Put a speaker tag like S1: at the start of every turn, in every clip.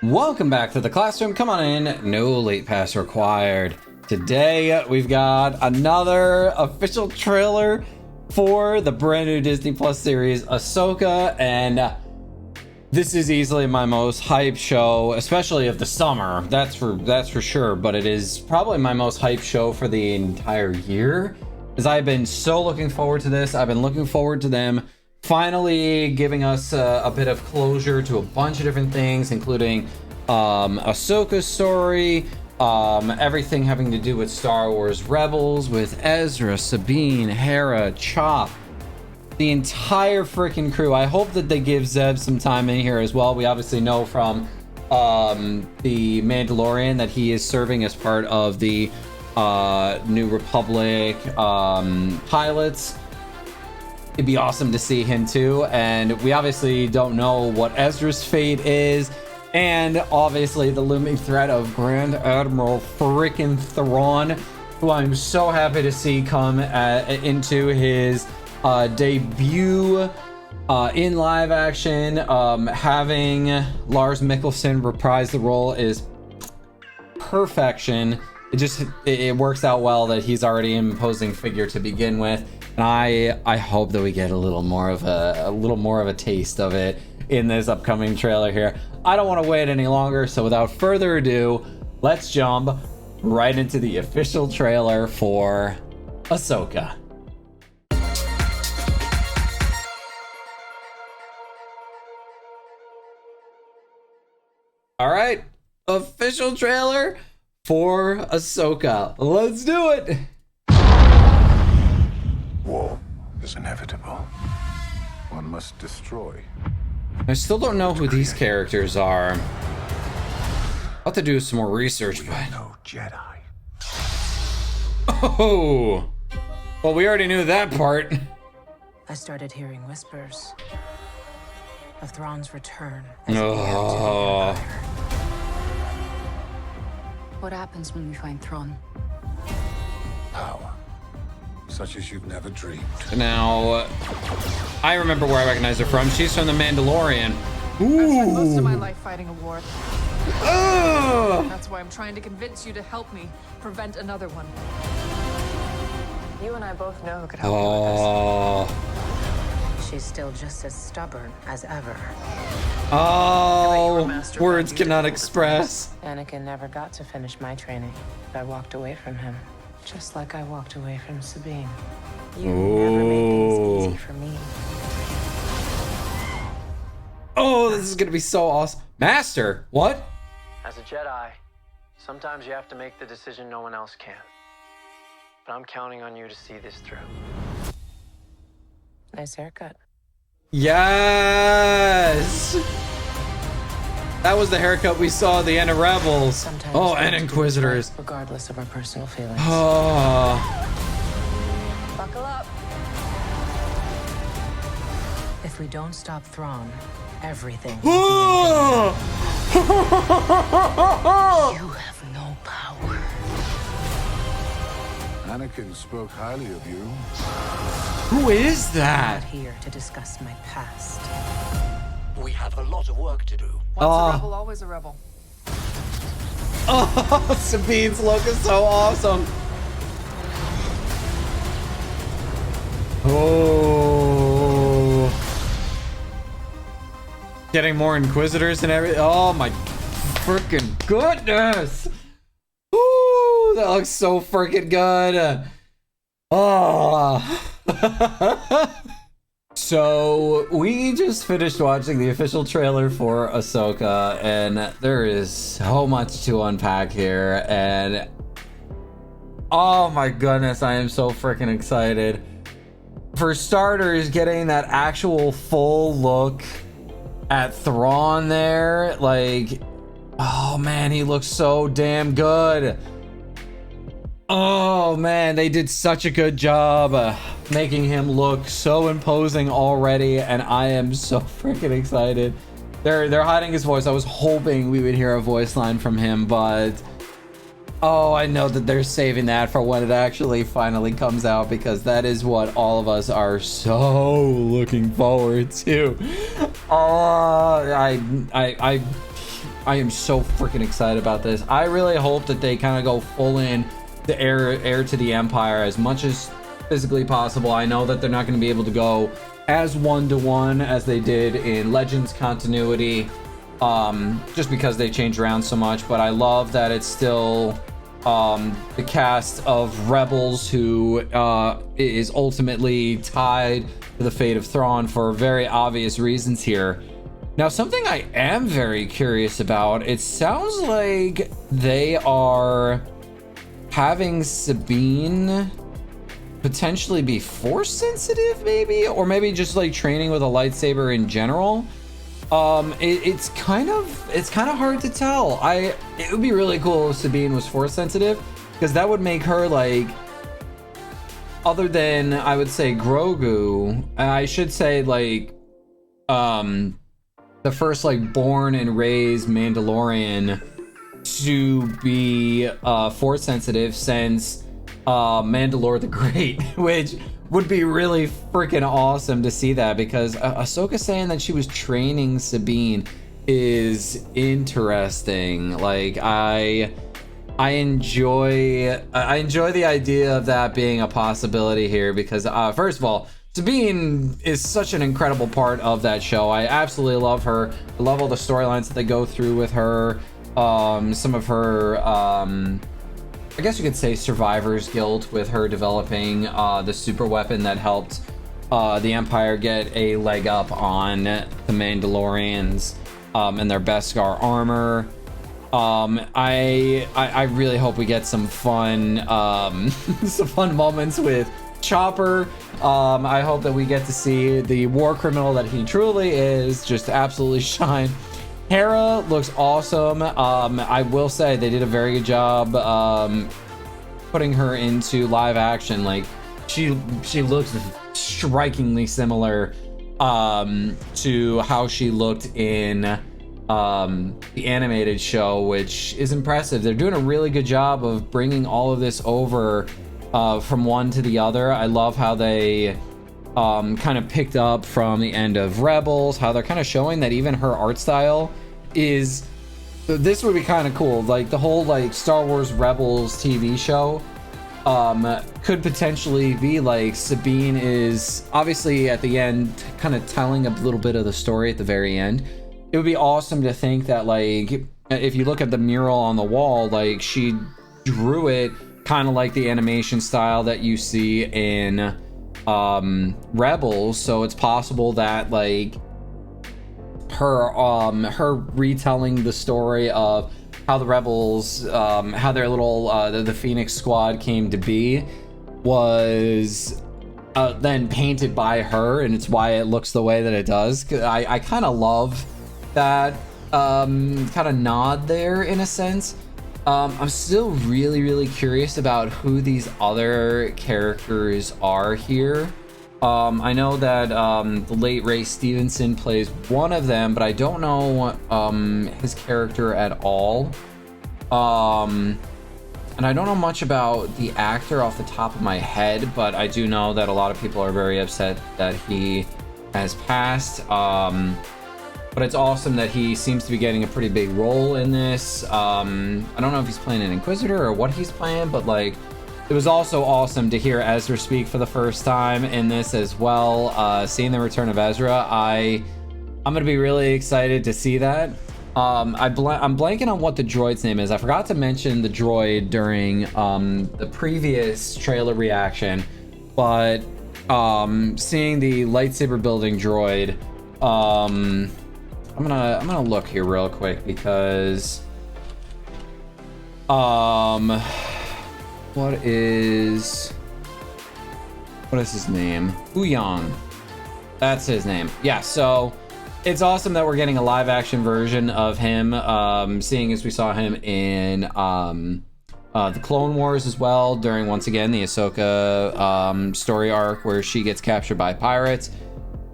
S1: Welcome back to the classroom. Come on in. No late pass required. Today we've got another official trailer for the brand new Disney Plus series Ahsoka, and this is easily my most hyped show, especially of the summer. That's for sure. But it is probably my most hyped show for the entire year, as I've been so looking forward to this. I've been looking forward to them finally giving us a bit of closure to a bunch of different things, including Ahsoka's story, everything having to do with Star Wars Rebels, with Ezra, Sabine, Hera, Chop, the entire freaking crew. I hope that they give Zeb some time in here as well. We obviously know from the Mandalorian that he is serving as part of the New Republic pilots. It'd be awesome to see him too, and we obviously don't know what Ezra's fate is, and obviously the looming threat of Grand Admiral freaking Thrawn, who I'm so happy to see come into his debut in live action. Having Lars Mikkelsen reprise the role is perfection. It works out well that he's already an imposing figure to begin with. And I hope that we get a little more of a taste of it in this upcoming trailer here. I don't want to wait any longer, so without further ado, let's jump right into the official trailer for Ahsoka. All right, official trailer for Ahsoka. Let's do it.
S2: War is inevitable. One must destroy.
S1: I still don't know who these characters are. I'll have to do some more research, but...
S2: No Jedi.
S1: Oh! Well, we already knew that part.
S3: I started hearing whispers of Thrawn's return.
S1: Oh.
S3: What happens when we find Thrawn?
S2: Power. Such as you've never dreamed.
S1: Now, I remember where I recognize her from. She's from The Mandalorian.
S4: Ooh. I spent most of my life fighting a war.
S1: Oh.
S4: That's why I'm trying to convince you to help me prevent another one. You and I both know who could help you with this.
S3: She's still just as stubborn as ever.
S1: Oh, words cannot express.
S3: Anakin never got to finish my training. I walked away from him. Just like I walked away from Sabine. You never made things easy for me.
S1: Oh, this is gonna be so awesome. Master, what?
S5: As a Jedi, sometimes you have to make the decision no one else can. But I'm counting on you to see this through.
S3: Nice haircut.
S1: Yes! That was the haircut we saw at the end of Rebels.
S3: Sometimes
S1: oh, and Inquisitors.
S3: Regardless of our personal feelings.
S1: Oh.
S4: Buckle up.
S3: If we don't stop Thrawn, everything.
S1: Oh.
S3: You have no power.
S2: Anakin spoke highly of you.
S1: Who is
S3: I'm
S1: that?
S3: not here to discuss my past.
S6: We have a lot of work to do.
S4: Once a rebel, always a rebel.
S1: Oh, Sabine's look is so awesome. Oh. Getting more Inquisitors and everything. Oh my freaking goodness. Ooh, that looks so freaking good. Oh. So we just finished watching the official trailer for Ahsoka, and there is so much to unpack here, and oh my goodness, I am so freaking excited. For starters, getting that actual full look at Thrawn there, like, oh man, he looks so damn good. Oh man, they did such a good job making him look so imposing already, and I am so freaking excited. They're hiding his voice. I was hoping we would hear a voice line from him, but oh, I know that they're saving that for when it actually finally comes out, because that is what all of us are so looking forward to. Oh, I am so freaking excited about this. I really hope that they kind of go full in the heir to the Empire as much as physically possible. I know that they're not going to be able to go as one-to-one as they did in Legends continuity, just because they changed around so much, but I love that it's still the cast of Rebels who is ultimately tied to the fate of Thrawn for very obvious reasons here. Now, something I am very curious about, it sounds like they are having Sabine potentially be force sensitive, maybe, or maybe just like training with a lightsaber in general. It's kind of hard to tell. It would be really cool if Sabine was force sensitive, because that would make her, like, other than, I would say, Grogu, I should say, like, the first, like, born and raised Mandalorian to be force sensitive since Mandalore the Great, which would be really freaking awesome to see that, because Ahsoka saying that she was training Sabine is interesting. Like, I enjoy the idea of that being a possibility here, because first of all, Sabine is such an incredible part of that show. I absolutely love her. I love all the storylines that they go through with her. Some of her, I guess you could say, survivor's guilt with her developing the super weapon that helped the Empire get a leg up on the Mandalorians and their Beskar armor. I really hope we get some fun some fun moments with Chopper. I hope that we get to see the war criminal that he truly is just absolutely shine. Hera looks awesome. I will say they did a very good job putting her into live action. Like, she looks strikingly similar to how she looked in the animated show, which is impressive. They're doing a really good job of bringing all of this over from one to the other. I love how they kind of picked up from the end of Rebels, how they're kind of showing that even her art style is, this would be kind of cool. Like, the whole, like, Star Wars Rebels TV show could potentially be like Sabine is obviously at the end kind of telling a little bit of the story at the very end. It would be awesome to think that, like, if you look at the mural on the wall, like, she drew it kind of like the animation style that you see in Rebels, so it's possible that, like, her retelling the story of how the Rebels, how their little the Phoenix Squad came to be was then painted by her, and it's why it looks the way that it does. I kind of love that kind of nod there, in a sense. I'm still really curious about who these other characters are here. I know that the late Ray Stevenson plays one of them, but I don't know his character at all. And I don't know much about the actor off the top of my head, but I do know that a lot of people are very upset that he has passed. But it's awesome that he seems to be getting a pretty big role in this. I don't know if he's playing an Inquisitor or what he's playing, but, like, it was also awesome to hear Ezra speak for the first time in this as well. Seeing the return of Ezra, I'm gonna be really excited to see that. I'm blanking on what the droid's name is. I forgot to mention the droid during the previous trailer reaction, but seeing the lightsaber building droid, I'm gonna look here real quick, because what is his name? Ouyang. That's his name. Yeah, so it's awesome that we're getting a live action version of him, seeing as we saw him in the Clone Wars as well, during, once again, the Ahsoka story arc where she gets captured by pirates.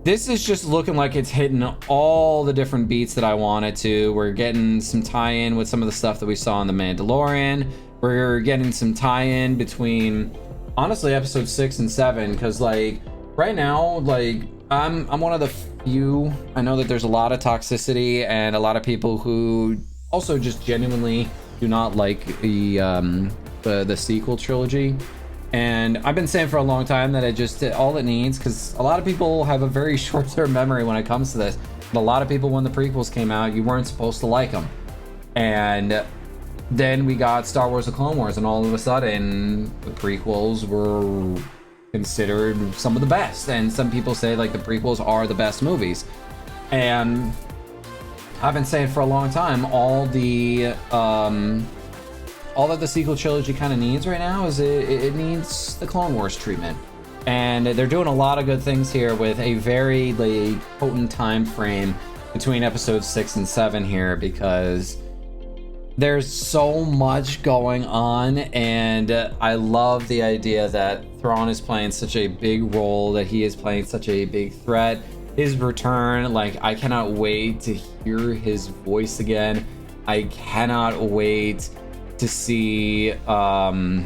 S1: This is just looking like it's hitting all the different beats that I wanted to. We're getting some tie-in with some of the stuff that we saw in The Mandalorian. We're getting some tie-in between, honestly, episode 6 and 7, because, like, right now, like, I'm one of the few. I know that there's a lot of toxicity and a lot of people who also just genuinely do not like the sequel trilogy. And I've been saying for a long time that all it needs, because a lot of people have a very short-term memory when it comes to this. But a lot of people, when the prequels came out, you weren't supposed to like them. And then we got Star Wars: The Clone Wars, and all of a sudden the prequels were considered some of the best. And some people say like the prequels are the best movies. And I've been saying for a long time, all that the sequel trilogy kind of needs right now is it needs the Clone Wars treatment. And they're doing a lot of good things here with a very like potent time frame between episodes 6 and 7 here, because there's so much going on. And I love the idea that Thrawn is playing such a big role, that he is playing such a big threat. His return, like, I cannot wait to hear his voice again. I cannot wait to see all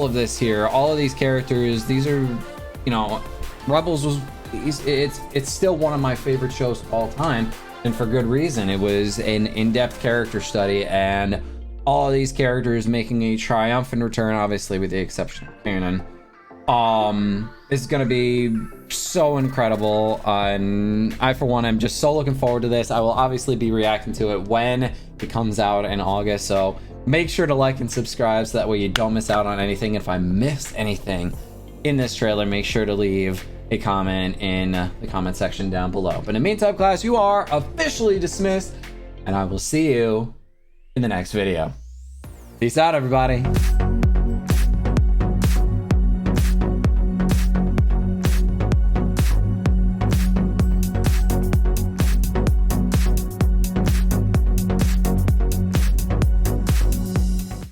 S1: of this here, all of these characters. These are, you know, Rebels was it's still one of my favorite shows of all time, and for good reason. It was an in-depth character study, and all of these characters making a triumphant return, obviously with the exception of Kanan, is gonna be so incredible. And I, for one, am just so looking forward to this. I will obviously be reacting to it when it comes out in August, so make sure to like and subscribe so that way you don't miss out on anything. If I missed anything in this trailer, make sure to leave a comment in the comment section down below. But in the meantime, class, you are officially dismissed, and I will see you in the next video. Peace out, everybody.